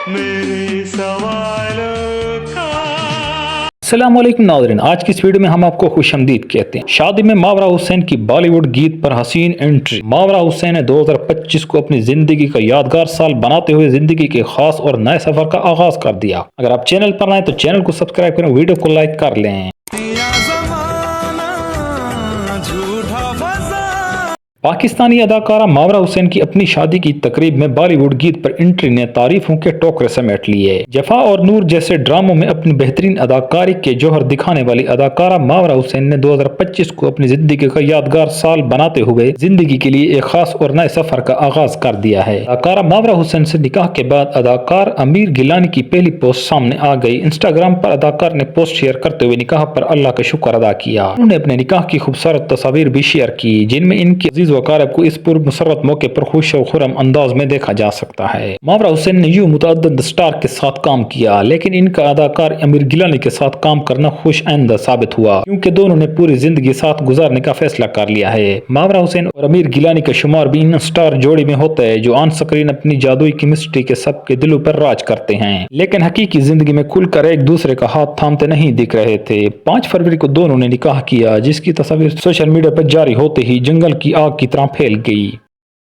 मेरे सवालों का। अस्सलामुअलैकुम नाज़रीन, आज की इस वीडियो में हम आपको खुशआमदीद कहते हैं। शादी में मावरा हुसैन की बॉलीवुड गीत पर हसीन एंट्री। मावरा हुसैन ने 2025 को अपनी जिंदगी का यादगार साल बनाते हुए जिंदगी के खास और नए सफर का आगाज कर दिया। अगर आप चैनल पर आए तो चैनल को सब्सक्राइब करें, वीडियो को लाइक कर लें। पाकिस्तानी अदाकारा मावरा हुसैन की अपनी शादी की तकरीब में बॉलीवुड गीत पर एंट्री ने तारीफों के टोकरे समेट लिए। जफा और नूर जैसे ड्रामों में अपनी बेहतरीन अदाकारी के जौहर दिखाने वाली अदाकारा मावरा हुसैन ने 2025 को अपनी जिंदगी का यादगार साल बनाते हुए जिंदगी के लिए एक खास और नए सफर का आगाज कर दिया है। अदाकारा मावरा हुसैन से निकाह के बाद अदाकार आमिर गिलानी की पहली पोस्ट सामने आ गई। इंस्टाग्राम पर अदाकार ने पोस्ट शेयर करते हुए निकाह पर अल्लाह का शुक्र अदा किया। उन्होंने अपने निकाह की खूबसूरत तस्वीर भी शेयर की, जिनमें इनके अजीज वकारब को इस पूर्व मुसर्रत मौके पर खुश और खुरम अंदाज में देखा जा सकता है। मावरा हुसैन ने यूं मुतअद्दिद स्टार के साथ काम किया, लेकिन इनका अदाकार आमिर गिलानी के साथ काम करना खुश आइंदा साबित हुआ, क्योंकि दोनों ने पूरी जिंदगी साथ गुजारने का फैसला कर लिया है। मावरा हुसैन और आमिर गिलानी का शुमार भी इन स्टार जोड़ी में होता है जो ऑन स्क्रीन अपनी जादुई केमिस्ट्री के सबके दिलों पर राज करते हैं, लेकिन हकीकी जिंदगी में खुलकर एक दूसरे का हाथ थामते नहीं दिख रहे थे। 5 फरवरी को दोनों ने निकाह किया, जिसकी तस्वीर सोशल मीडिया पर जारी होते ही जंगल की आग की तरह फैल गई।